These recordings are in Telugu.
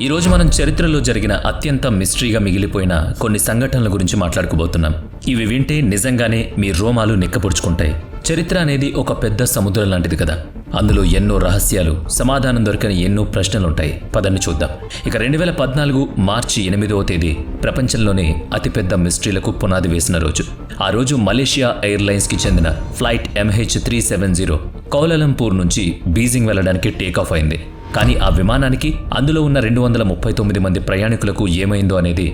ఈరోజు మనం చరిత్రలో జరిగిన అత్యంత మిస్టరీగా మిగిలిపోయిన కొన్ని సంఘటనల గురించి మాట్లాడుకోబోతున్నాం. ఇవి వింటే నిజంగానే మీ రోమాలు నిక్కపొడుచుకుంటాయి. చరిత్ర అనేది ఒక పెద్ద సముద్రం లాంటిది కదా. అందులో ఎన్నో రహస్యాలు, సమాధానం దొరకని ఎన్నో ప్రశ్నలుంటాయి. పదండి చూద్దాం. ఇక 2014 మార్చి 8వ తేదీ ప్రపంచంలోనే అతిపెద్ద మిస్టరీలకు పునాది వేసిన రోజు. ఆ రోజు మలేషియా ఎయిర్లైన్స్కి చెందిన ఫ్లైట్ MH370 కౌలాలంపూర్ నుంచి బీజింగ్ వెళ్లడానికి టేకాఫ్ అయింది. కానీ ఆ విమానానికి అందులో ఉన్న 239 మంది ప్రయాణికులకు ఏమైందో అనేది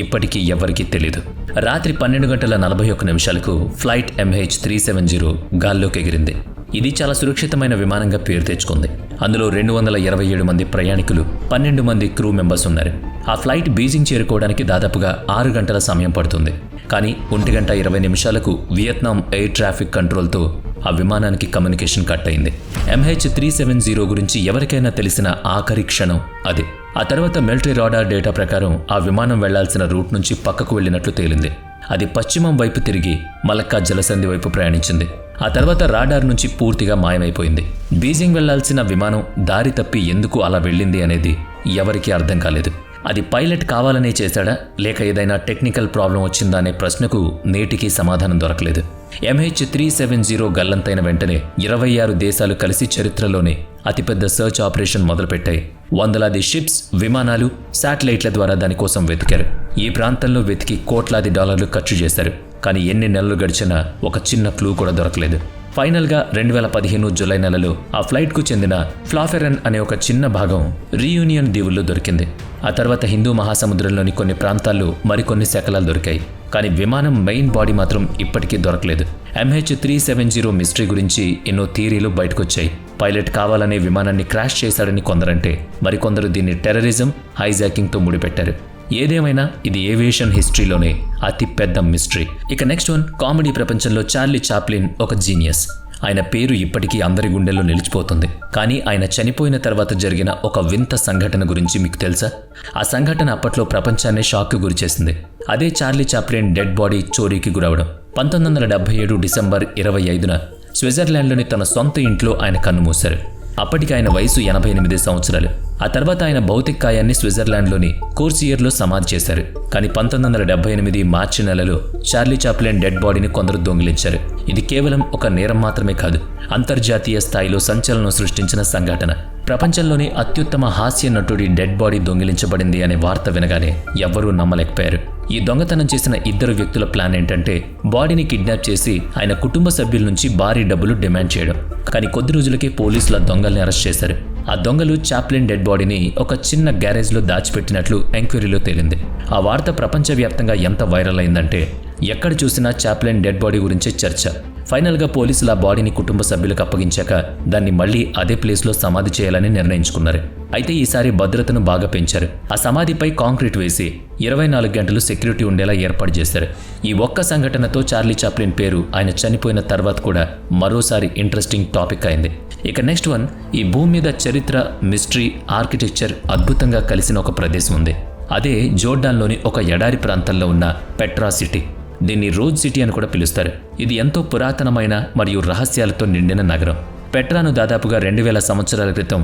ఇప్పటికీ ఎవ్వరికీ తెలీదు. రాత్రి 12:41 ఫ్లైట్ MH370 గాల్లోకి ఎగిరింది. ఇది చాలా సురక్షితమైన విమానంగా పేరు తెచ్చుకుంది. అందులో 227 మంది ప్రయాణికులు, 12 మంది క్రూ మెంబర్స్ ఉన్నారు. ఆ ఫ్లైట్ బీజింగ్ చేరుకోవడానికి దాదాపుగా 6 గంటల సమయం పడుతుంది. కానీ 1:20 వియత్నాం ఎయిర్ ట్రాఫిక్ కంట్రోల్తో ఆ విమానానికి కమ్యూనికేషన్ కట్ అయింది. MH370 గురించి ఎవరికైనా తెలిసిన ఆఖరి క్షణం అది. ఆ తర్వాత మిలిటరీ రాడార్ డేటా ప్రకారం ఆ విమానం వెళ్లాల్సిన రూట్ నుంచి పక్కకు వెళ్ళినట్లు తేలింది. అది పశ్చిమం వైపు తిరిగి మలక్కా జలసంధి వైపు ప్రయాణించింది. ఆ తర్వాత రాడార్ నుంచి పూర్తిగా మాయమైపోయింది. బీజింగ్ వెళ్లాల్సిన విమానం దారి తప్పి ఎందుకు అలా వెళ్ళింది అనేది ఎవరికీ అర్థం కాలేదు. అది పైలట్ కావాలనే చేశాడా, లేక ఏదైనా టెక్నికల్ ప్రాబ్లం వచ్చిందా అనే ప్రశ్నకు నేటికీ సమాధానం దొరకలేదు. MH370 గల్లంతైన వెంటనే 26 దేశాలు కలిసి చరిత్రలోనే అతిపెద్ద సర్చ్ ఆపరేషన్ మొదలుపెట్టాయి. వందలాది షిప్స్, విమానాలు, శాటిలైట్ల ద్వారా దానికోసం వెతికారు. ఈ ప్రాంతంలో వెతికి కోట్లాది డాలర్లు ఖర్చు చేశారు. కానీ ఎన్ని నెలలు గడిచినా ఒక చిన్న క్లూ కూడా దొరకలేదు. ఫైనల్గా 2015 జూలై నెలలో ఆ ఫ్లైట్కు చెందిన ఫ్లాఫెరన్ అనే ఒక చిన్న భాగం రీయూనియన్ దీవుల్లో దొరికింది. ఆ తర్వాత హిందూ మహాసముద్రంలోని కొన్ని ప్రాంతాల్లో మరికొన్ని శకలాలు దొరికాయి. కానీ విమానం మెయిన్ బాడీ మాత్రం ఇప్పటికీ దొరకలేదు. MH370 మిస్టరీ గురించి ఎన్నో థియరీలు బయటకొచ్చాయి. పైలట్ కావాలనే విమానాన్ని క్రాష్ చేశాడని కొందరంటే, మరికొందరు దీన్ని టెర్రరిజం, హైజాకింగ్తో ముడిపెట్టారు. ఏదేమైనా ఇది ఏవియేషన్ హిస్టరీలోనే అతి పెద్ద మిస్టరీ. ఇక నెక్స్ట్ వన్, కామెడీ ప్రపంచంలో చార్లీ చాప్లిన్ ఒక జీనియస్. ఆయన పేరు ఇప్పటికీ అందరి గుండెల్లో నిలిచిపోతుంది. కానీ ఆయన చనిపోయిన తర్వాత జరిగిన ఒక వింత సంఘటన గురించి మీకు తెలుసా? ఆ సంఘటన అప్పట్లో ప్రపంచాన్నే షాక్కు గురిచేసింది. అదే చార్లీ చాప్లిన్ డెడ్ బాడీ చోరీకి గురవడం. 1977 డిసెంబర్ 25న స్విట్జర్లాండ్లోని తన సొంత ఇంట్లో ఆయన కన్నుమూశారు. అప్పటికి ఆయన వయసు 88 సంవత్సరాలు. ఆ తర్వాత ఆయన భౌతిక కాయాన్ని స్విట్జర్లాండ్లోని కోర్సియర్లో సమాధి చేశారు. కానీ 1978 మార్చి నెలలో చార్లీ చాప్లిన్ డెడ్ బాడీని కొందరు దొంగిలించారు. ఇది కేవలం ఒక నేరం మాత్రమే కాదు, అంతర్జాతీయ స్థాయిలో సంచలనం సృష్టించిన సంఘటన. ప్రపంచంలోని అత్యుత్తమ హాస్య నటుడి డెడ్ బాడీ దొంగిలించబడింది అనే వార్త వినగానే ఎవ్వరూ నమ్మలేకపోయారు. ఈ దొంగతనం చేసిన 2 వ్యక్తుల ప్లాన్ ఏంటంటే, బాడీని కిడ్నాప్ చేసి ఆయన కుటుంబ సభ్యుల నుంచి భారీ డబ్బులు డిమాండ్ చేయడం. కానీ కొద్ది రోజులకే పోలీసులు ఆ దొంగల్ని అరెస్ట్ చేశారు. ఆ దొంగలు చాప్లిన్ డెడ్ బాడీని ఒక చిన్న గ్యారేజ్లో దాచిపెట్టినట్లు ఎంక్వైరీలో తేలింది. ఆ వార్త ప్రపంచవ్యాప్తంగా ఎంత వైరల్ అయిందంటే, ఎక్కడ చూసినా చాప్లిన్ డెడ్ బాడీ గురించే చర్చ. ఫైనల్గా పోలీసులు ఆ బాడీని కుటుంబ సభ్యులకు అప్పగించాక దాన్ని మళ్లీ అదే ప్లేస్లో సమాధి చేయాలని నిర్ణయించుకున్నారు. అయితే ఈసారి భద్రతను బాగా పెంచారు. ఆ సమాధిపై కాంక్రీట్ వేసి 24 గంటలు సెక్యూరిటీ ఉండేలా ఏర్పాటు చేశారు. ఈ ఒక్క సంఘటనతో చార్లీ చాప్లిన్ పేరు ఆయన చనిపోయిన తర్వాత కూడా మరోసారి ఇంట్రెస్టింగ్ టాపిక్ అయింది. ఇక నెక్స్ట్ వన్, ఈ భూమి మీద చరిత్ర, మిస్టరీ, ఆర్కిటెక్చర్ అద్భుతంగా కలిసిన ఒక ప్రదేశం ఉంది. అదే జోర్డాన్లోని ఒక ఎడారి ప్రాంతంలో ఉన్న పెట్రా సిటీ. దీన్ని రోజ్ సిటీ అని కూడా పిలుస్తారు. ఇది ఎంతో పురాతనమైన మరియు రహస్యాలతో నిండిన నగరం. పెట్రాను దాదాపుగా 2000 సంవత్సరాల క్రితం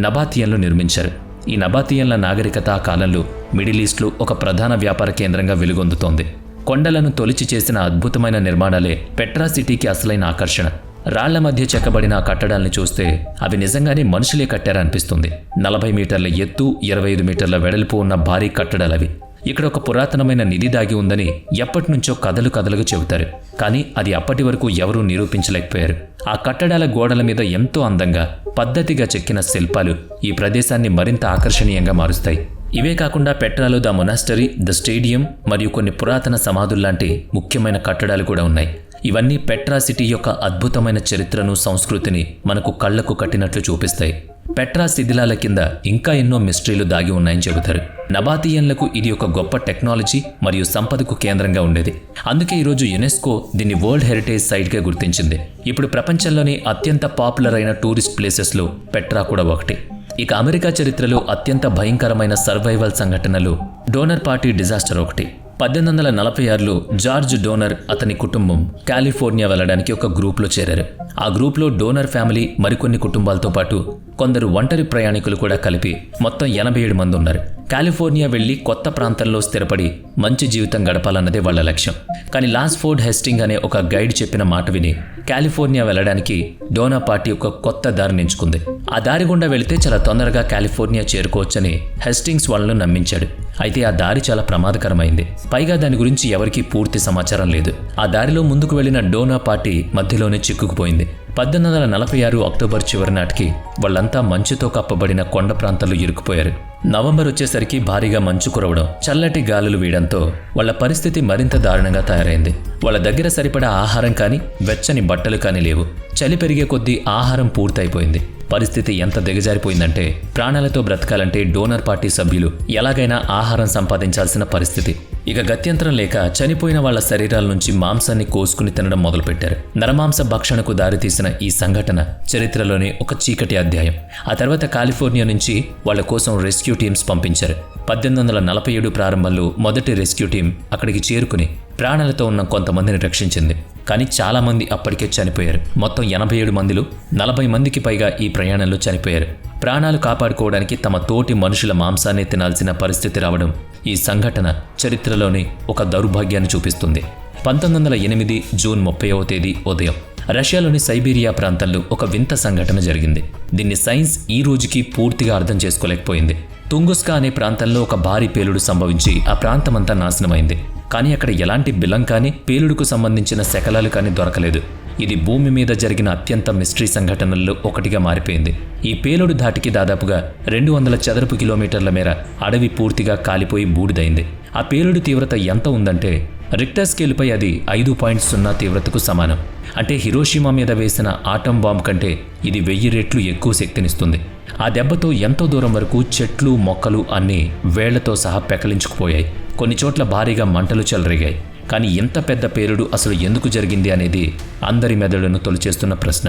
నబాతియన్లు నిర్మించారు. ఈ నబాతియన్ల నాగరికత ఆ కాలంలో మిడిల్ ఈస్ట్లో ఒక ప్రధాన వ్యాపార కేంద్రంగా వెలుగొందుతోంది. కొండలను తొలిచి చేసిన అద్భుతమైన నిర్మాణాలే పెట్రా సిటీకి అసలైన ఆకర్షణ. రాళ్ల మధ్య చెక్కబడిన ఆ కట్టడాల్ని చూస్తే అవి నిజంగానే మనుషులే కట్టారనిపిస్తుంది. 40 మీటర్ల ఎత్తు, 25 మీటర్ల వెడల్పు ఉన్న భారీ కట్టడాలవి. ఇక్కడ ఒక పురాతనమైన నిధి దాగి ఉందని ఎప్పటినుంచో కథలుగా చెబుతారు. కానీ అది అప్పటి వరకు ఎవరూ నిరూపించలేకపోయారు. ఆ కట్టడాల గోడల మీద ఎంతో అందంగా, పద్ధతిగా చెక్కిన శిల్పాలు ఈ ప్రదేశాన్ని మరింత ఆకర్షణీయంగా మారుస్తాయి. ఇవే కాకుండా పెట్రాలో ద మొనాస్టరీ, ద స్టేడియం మరియు కొన్ని పురాతన సమాధుల్లాంటి ముఖ్యమైన కట్టడాలు కూడా ఉన్నాయి. ఇవన్నీ పెట్రా సిటీ యొక్క అద్భుతమైన చరిత్రను, సంస్కృతిని మనకు కళ్లకు కట్టినట్లు చూపిస్తాయి. పెట్రా శిథిలాల కింద ఇంకా ఎన్నో మిస్టరీలు దాగి ఉన్నాయని చెబుతారు. నబాతియన్లకు ఇది ఒక గొప్ప టెక్నాలజీ మరియు సంపదకు కేంద్రంగా ఉండేది. అందుకే ఈరోజు యునెస్కో దీన్ని వరల్డ్ హెరిటేజ్ సైట్గా గుర్తించింది. ఇప్పుడు ప్రపంచంలోని అత్యంత పాపులర్ అయిన టూరిస్ట్ ప్లేసెస్లో పెట్రా కూడా ఒకటి. ఇక అమెరికా చరిత్రలో అత్యంత భయంకరమైన సర్వైవల్ సంఘటనలు డోనర్ పార్టీ డిజాస్టర్ ఒకటి. 1846లో జార్జ్ డోనర్ అతని కుటుంబం కాలిఫోర్నియా వెళ్ళడానికి ఒక గ్రూప్లో చేరారు. ఆ గ్రూప్లో డోనర్ ఫ్యామిలీ మరికొన్ని కుటుంబాలతో పాటు కొందరు ఒంటరి ప్రయాణికులు కూడా కలిపి మొత్తం 87 మంది ఉన్నారు. కాలిఫోర్నియా వెళ్లి కొత్త ప్రాంతంలో స్థిరపడి మంచి జీవితం గడపాలన్నదే వాళ్ల లక్ష్యం. కానీ లాన్స్ఫోర్డ్ హెస్టింగ్ అనే ఒక గైడ్ చెప్పిన మాట విని కాలిఫోర్నియా వెళ్ళడానికి డోనా పార్టీ ఒక కొత్త దారిని ఎంచుకుంది. ఆ దారి గుండా వెళితే చాలా తొందరగా కాలిఫోర్నియా చేరుకోవచ్చని హెస్టింగ్స్ వాళ్ళను నమ్మించాడు. అయితే ఆ దారి చాలా ప్రమాదకరమైంది. పైగా దాని గురించి ఎవరికీ పూర్తి సమాచారం లేదు. ఆ దారిలో ముందుకు వెళ్లిన డోనా పార్టీ మధ్యలోనే చిక్కుకుపోయింది. 1846 అక్టోబర్ చివరి నాటికి వాళ్ళంతా మంచుతో కప్పబడిన కొండ ప్రాంతాల్లో ఇరుక్కుపోయారు. నవంబర్ వచ్చేసరికి భారీగా మంచు కురవడం, చల్లటి గాలులు వీయడంతో వాళ్ల పరిస్థితి మరింత దారుణంగా తయారైంది. వాళ్ళ దగ్గర సరిపడా ఆహారం కానీ వెచ్చని బట్టలు కానీ లేవు. చలి పెరిగే కొద్దీ ఆహారం పూర్తయిపోయింది. పరిస్థితి ఎంత దిగజారిపోయిందంటే ప్రాణాలతో బ్రతకాలంటే డోనర్ పార్టీ సభ్యులు ఎలాగైనా ఆహారం సంపాదించాల్సిన పరిస్థితి. ఇక గత్యంతరం లేక చనిపోయిన వాళ్ల శరీరాల నుంచి మాంసాన్ని కోసుకుని తినడం మొదలుపెట్టారు. నరమాంస భక్షణకు దారితీసిన ఈ సంఘటన చరిత్రలోనే ఒక చీకటి అధ్యాయం. ఆ తర్వాత కాలిఫోర్నియా నుంచి వాళ్ల కోసం రెస్క్యూ టీమ్స్ పంపించారు. 1847 ప్రారంభంలో మొదటి రెస్క్యూ టీం అక్కడికి చేరుకుని ప్రాణాలతో ఉన్న కొంతమందిని రక్షించింది. కానీ చాలా మంది అప్పటికే చనిపోయారు. మొత్తం 87 మందిలో 40 మందికి పైగా ఈ ప్రయాణంలో చనిపోయారు. ప్రాణాలు కాపాడుకోవడానికి తమ తోటి మనుషుల మాంసాన్ని తినాల్సిన పరిస్థితి రావడం ఈ సంఘటన చరిత్రలోని ఒక దౌర్భాగ్యాన్ని చూపిస్తుంది. 1908 జూన్ 30వ తేదీ ఉదయం రష్యాలోని సైబీరియా ప్రాంతంలో ఒక వింత సంఘటన జరిగింది. దీన్ని సైన్స్ ఈ రోజుకి పూర్తిగా అర్థం చేసుకోలేకపోయింది. తుంగుస్కా అనే ప్రాంతంలో ఒక భారీ పేలుడు సంభవించి ఆ ప్రాంతమంతా నాశనమైంది. కానీ అక్కడ ఎలాంటి బిలం కానీ పేలుడుకు సంబంధించిన శకలాలు కానీ దొరకలేదు. ఇది భూమి మీద జరిగిన అత్యంత మిస్టరీ సంఘటనల్లో ఒకటిగా మారిపోయింది. ఈ పేలుడు ధాటికి దాదాపుగా 200 చదరపు కిలోమీటర్ల మేర అడవి పూర్తిగా కాలిపోయి బూడిదైంది. ఆ పేలుడు తీవ్రత ఎంత ఉందంటే రిక్టర్ స్కేల్పై అది 5.0 తీవ్రతకు సమానం. అంటే హిరోషిమా మీద వేసిన ఆటం బాంబ్ కంటే ఇది 1000 రెట్లు ఎక్కువ శక్తినిస్తుంది. ఆ దెబ్బతో ఎంతో దూరం వరకు చెట్లు మొక్కలు అన్నీ వేళ్లతో సహా పెకలించుకుపోయాయి. కొన్ని చోట్ల భారీగా మంటలు చెలరేగాయి. కానీ ఇంత పెద్ద పేలుడు అసలు ఎందుకు జరిగింది అనేది అందరి మెదడును తొలిచేస్తున్న ప్రశ్న.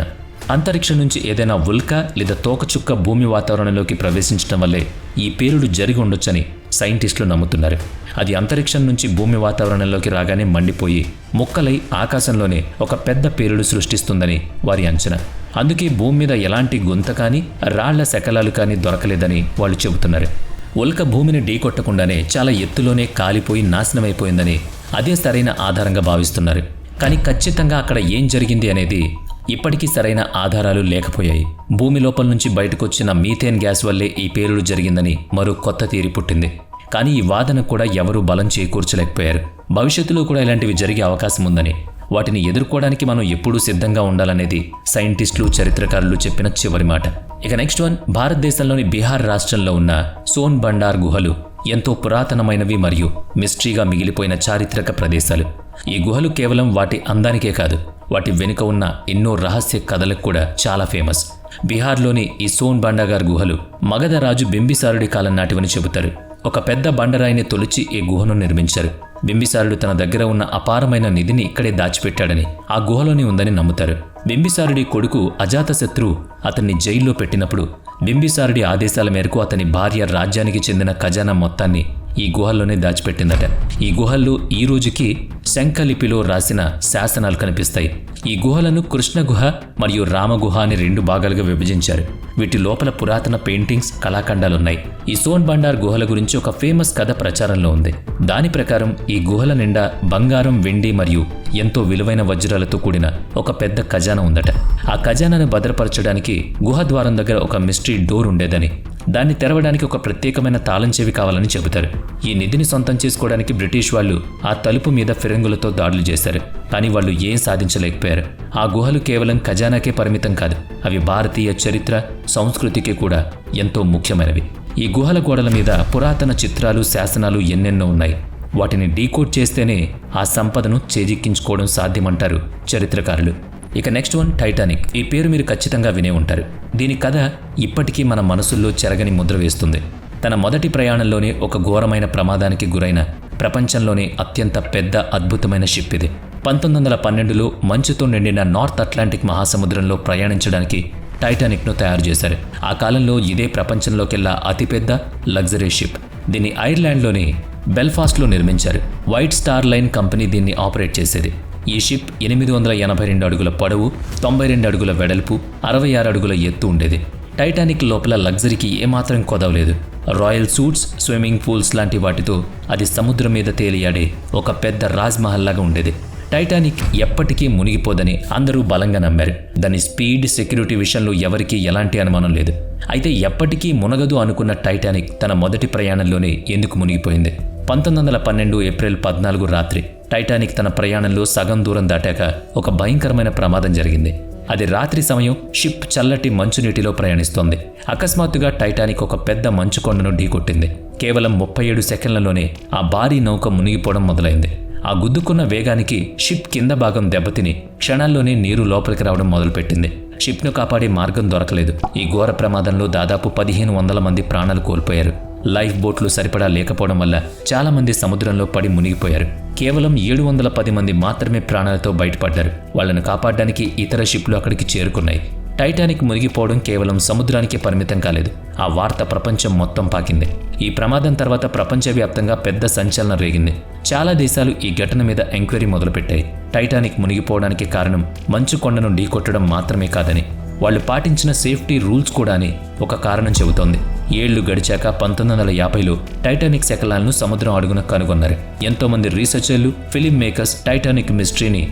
అంతరిక్షం నుంచి ఏదైనా ఉల్క లేదా తోకచుక్క భూమి వాతావరణంలోకి ప్రవేశించడం వల్లే ఈ పేలుడు జరిగి ఉండొచ్చని సైంటిస్టులు నమ్ముతున్నారు. అది అంతరిక్షం నుంచి భూమి వాతావరణంలోకి రాగానే మండిపోయి ముక్కలై ఆకాశంలోనే ఒక పెద్ద పేలుడు సృష్టిస్తుందని వారి అంచనా. అందుకే భూమి మీద ఎలాంటి గుంత కానీ రాళ్ల శకలాలు కానీ దొరకలేదని వాళ్ళు చెబుతున్నారు. ఉల్క భూమిని ఢీకొట్టకుండానే చాలా ఎత్తులోనే కాలిపోయి నాశనమైపోయిందని అదే సరైన ఆధారంగా భావిస్తున్నారు. కానీ ఖచ్చితంగా అక్కడ ఏం జరిగింది అనేది ఇప్పటికీ సరైన ఆధారాలు లేకపోయాయి. భూమి లోపల నుంచి బయటకొచ్చిన మీథేన్ గ్యాస్ వల్లే ఈ పేలుడు జరిగిందని మరో కొత్త థియరీ పుట్టింది. కానీ ఈ వాదనకు కూడా ఎవరూ బలం చేకూర్చలేకపోయారు. భవిష్యత్తులో కూడా ఇలాంటివి జరిగే అవకాశం ఉందని, వాటిని ఎదుర్కోవడానికి మనం ఎప్పుడూ సిద్ధంగా ఉండాలనేది సైంటిస్టులు చరిత్రకారులు చెప్పిన చివరి మాట. ఇక నెక్స్ట్ వన్, భారతదేశంలోని బీహార్ రాష్ట్రంలో ఉన్న సోన్ బండార్ గుహలు ఎంతో పురాతనమైనవి మరియు మిస్టరీగా మిగిలిపోయిన చారిత్రక ప్రదేశాలు. ఈ గుహలు కేవలం వాటి అందానికే కాదు, వాటి వెనుక ఉన్న ఎన్నో రహస్య కథలకు కూడా చాలా ఫేమస్. బీహార్లోని ఈ సోన్ బండాగార్ గుహలు మగధ రాజు బింబిసారుడి కాలం నాటివని చెబుతారు. ఒక పెద్ద బండరాయిని తొలిచి ఈ గుహను నిర్మించారు. బింబిసారుడు తన దగ్గర ఉన్న అపారమైన నిధిని ఇక్కడే దాచిపెట్టాడని, ఆ గుహలోనే ఉందని నమ్ముతారు. బింబిసారుడి కొడుకు అజాతశత్రు అతన్ని జైల్లో పెట్టినప్పుడు బింబిసారుడి ఆదేశాల మేరకు అతని భార్య రాజ్యానికి చెందిన ఖజానా మొత్తాన్ని ఈ గుహల్లోనే దాచిపెట్టిందట. ఈ గుహల్లో ఈ రోజుకి శంఖలిపిలో రాసిన శాసనాలు కనిపిస్తాయి. ఈ గుహలను కృష్ణ గుహ మరియు రామగుహ అని 2 భాగాలుగా విభజించారు. వీటి లోపల పురాతన పెయింటింగ్స్, కళాఖండాలున్నాయి. ఈ సోన్ బండార్ గుహల గురించి ఒక ఫేమస్ కథ ప్రచారంలో ఉంది. దాని ప్రకారం ఈ గుహల నిండా బంగారం, వెండి మరియు ఎంతో విలువైన వజ్రాలతో కూడిన ఒక పెద్ద ఖజానా ఉందట. ఆ ఖజానాను భద్రపరచడానికి గుహ ద్వారం దగ్గర ఒక మిస్టరీ డోర్ ఉండేదని, దాన్ని తెరవడానికి ఒక ప్రత్యేకమైన తాళం చెవి కావాలని చెబుతారు. ఈ నిధిని సొంతం చేసుకోవడానికి బ్రిటిష్ వాళ్ళు ఆ తలుపు మీద ఫిరంగులతో దాడులు చేశారు. కానీ వాళ్ళు ఏం సాధించలేకపోయారు. ఆ గుహలు కేవలం ఖజానాకే పరిమితం కాదు, అవి భారతీయ చరిత్ర, సంస్కృతికి కూడా ఎంతో ముఖ్యమైనవి. ఈ గుహల గోడల మీద పురాతన చిత్రాలు, శాసనాలు ఎన్నెన్నో ఉన్నాయి. వాటిని డీకోడ్ చేస్తేనే ఆ సంపదను చేజిక్కించుకోవడం సాధ్యమంటారు చరిత్రకారులు. ఇక నెక్స్ట్ వన్, టైటానిక్. ఈ పేరు మీరు ఖచ్చితంగా వినే ఉంటారు. దీని కథ ఇప్పటికీ మన మనసుల్లో చెరగని ముద్ర వేస్తుంది. తన మొదటి ప్రయాణంలోనే ఒక ఘోరమైన ప్రమాదానికి గురైన ప్రపంచంలోనే అత్యంత పెద్ద అద్భుతమైన షిప్ ఇది. 1912లో మంచుతో నిండిన నార్త్ అట్లాంటిక్ మహాసముద్రంలో ప్రయాణించడానికి టైటానిక్ను తయారు చేశారు. ఆ కాలంలో ఇదే ప్రపంచంలోకెల్లా అతిపెద్ద లగ్జరీ షిప్. దీన్ని ఐర్లాండ్లోని బెల్ఫాస్ట్లో నిర్మించారు. వైట్ స్టార్ లైన్ కంపెనీ దీన్ని ఆపరేట్ చేసేది. ఈ షిప్ 882 అడుగుల పొడవు, 92 అడుగుల వెడల్పు, 66 అడుగుల ఎత్తు ఉండేది. టైటానిక్ లోపల లగ్జరీకి ఏమాత్రం కొదవలేదు. రాయల్ సూట్స్, స్విమ్మింగ్ పూల్స్ లాంటి వాటితో అది సముద్రం మీద తేలియాడే ఒక పెద్ద రాజ్మహల్ లాగా ఉండేది. టైటానిక్ ఎప్పటికీ మునిగిపోదని అందరూ బలంగా నమ్మారు. దాని స్పీడ్, సెక్యూరిటీ విషయంలో ఎవరికీ ఎలాంటి అనుమానం లేదు. అయితే ఎప్పటికీ మునగదు అనుకున్న టైటానిక్ తన మొదటి ప్రయాణంలోనే ఎందుకు మునిగిపోయింది? 1912 ఏప్రిల్ 14 రాత్రి టైటానిక్ తన ప్రయాణంలో సగం దూరం దాటాక ఒక భయంకరమైన ప్రమాదం జరిగింది. అది రాత్రి సమయం. షిప్ చల్లటి మంచునీటిలో ప్రయాణిస్తోంది. అకస్మాత్తుగా టైటానిక్ ఒక పెద్ద మంచు కొండను ఢీకొట్టింది. కేవలం 37 సెకండ్లలోనే ఆ భారీ నౌక మునిగిపోవడం మొదలైంది. ఆ గుద్దుకున్న వేగానికి షిప్ కింద భాగం దెబ్బతిని క్షణాల్లోనే నీరు లోపలికి రావడం మొదలుపెట్టింది. షిప్ను కాపాడే మార్గం దొరకలేదు. ఈ ఘోర ప్రమాదంలో దాదాపు 1500 మంది ప్రాణాలు కోల్పోయారు. లైఫ్ బోట్లు సరిపడా లేకపోవడం వల్ల చాలా మంది సముద్రంలో పడి మునిగిపోయారు. కేవలం 710 మంది మాత్రమే ప్రాణాలతో బయటపడ్డారు. వాళ్లను కాపాడడానికి ఇతర షిప్లు అక్కడికి చేరుకున్నాయి. టైటానిక్ మునిగిపోవడం కేవలం సముద్రానికి పరిమితం కాలేదు. ఆ వార్త ప్రపంచం మొత్తం పాకింది. ఈ ప్రమాదం తర్వాత ప్రపంచవ్యాప్తంగా పెద్ద సంచలనం రేగింది. చాలా దేశాలు ఈ ఘటన మీద ఎంక్వైరీ మొదలుపెట్టాయి. టైటానిక్ మునిగిపోవడానికి కారణం మంచు కొండను ఢీకొట్టడం మాత్రమే కాదని, వాళ్ళు పాటించిన సేఫ్టీ రూల్స్ కూడా అని ఒక కారణం చెబుతోంది. ఏళ్లు గడిచాక 1950లో టైటానిక్ శకలాలను సముద్రం అడుగున కనుగొన్నారు. ఎంతోమంది రీసెర్చర్లు, ఫిలిం మేకర్స్ టైటానిక్ మిస్టరీని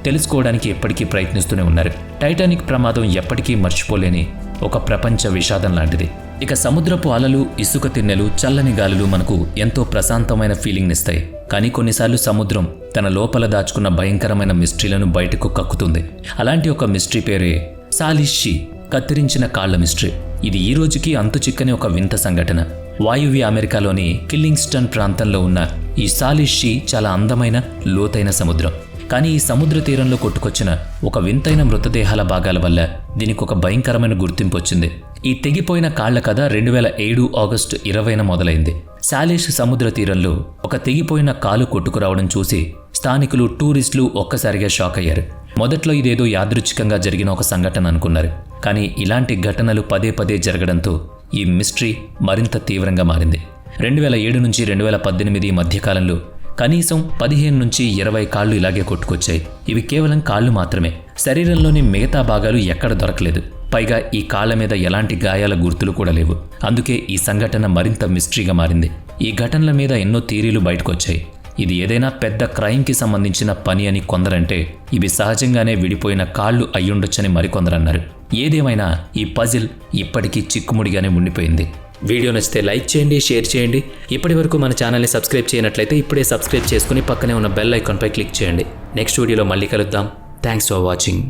తెలుసుకోవడానికి ఎప్పటికీ ప్రయత్నిస్తూనే ఉన్నారు. టైటానిక్ ప్రమాదం ఎప్పటికీ మర్చిపోలేని ఒక ప్రపంచ విషాదం లాంటిది. ఇక సముద్రపు అలలు, ఇసుక తిన్నెలు, చల్లని గాలులు మనకు ఎంతో ప్రశాంతమైన ఫీలింగ్ ఇస్తాయి. కానీ కొన్నిసార్లు సముద్రం తన లోపల దాచుకున్న భయంకరమైన మిస్టరీలను బయటకు కక్కుతుంది. అలాంటి ఒక మిస్టరీ పేరే సాలిస్ షీ, కత్తిరించిన కాళ్ల మిస్టరీ. ఇది ఈ రోజుకి అంతు చిక్కని ఒక వింత సంఘటన. వాయువ్య అమెరికాలోని కిల్లింగ్స్టన్ ప్రాంతంలో ఉన్న ఈ సాలిస్ షీ చాలా అందమైన, లోతైన సముద్రం. కానీ ఈ సముద్ర తీరంలో కొట్టుకొచ్చిన ఒక వింతైన మృతదేహాల భాగాల వల్ల దీనికి ఒక భయంకరమైన గుర్తింపు వచ్చింది. ఈ తెగిపోయిన కాళ్ల కథ 2007 ఆగస్టు 20న మొదలైంది. సాలిస్ సముద్ర తీరంలో ఒక తెగిపోయిన కాలు కొట్టుకురావడం చూసి స్థానికులు, టూరిస్టులు ఒక్కసారిగా షాక్ అయ్యారు. మొదట్లో ఇదేదో యాదృచ్ఛికంగా జరిగిన ఒక సంఘటన అనుకున్నారు. కానీ ఇలాంటి ఘటనలు పదే పదే జరగడంతో ఈ మిస్టరీ మరింత తీవ్రంగా మారింది. 2007 నుంచి 2018 మధ్యకాలంలో కనీసం 15 నుంచి 20 కాళ్లు ఇలాగే కొట్టుకొచ్చాయి. ఇవి కేవలం కాళ్లు మాత్రమే. శరీరంలోని మిగతా భాగాలు ఎక్కడ దొరకలేదు. పైగా ఈ కాళ్ల మీద ఎలాంటి గాయాల గుర్తులు కూడా లేవు. అందుకే ఈ సంఘటన మరింత మిస్టరీగా మారింది. ఈ ఘటనల మీద ఎన్నో థియరీలు బయటకొచ్చాయి. ఇది ఏదైనా పెద్ద క్రైమ్కి సంబంధించిన పని అని కొందరంటే, ఇవి సహజంగానే విడిపోయిన కాళ్లు అయ్యుండొచ్చని మరికొందరన్నారు. ఏదేమైనా ఈ పజిల్ ఇప్పటికీ చిక్కుముడిగానే ఉండిపోయింది. వీడియో నచ్చితే లైక్ చేయండి, షేర్ చేయండి. ఇప్పటి వరకు మన ఛానల్ని సబ్స్క్రైబ్ చేయనట్లయితే ఇప్పుడే సబ్స్క్రైబ్ చేసుకుని పక్కనే ఉన్న బెల్ ఐకాన్పై క్లిక్ చేయండి. నెక్స్ట్ వీడియోలో మళ్ళీ కలుద్దాం. Thanks for watching.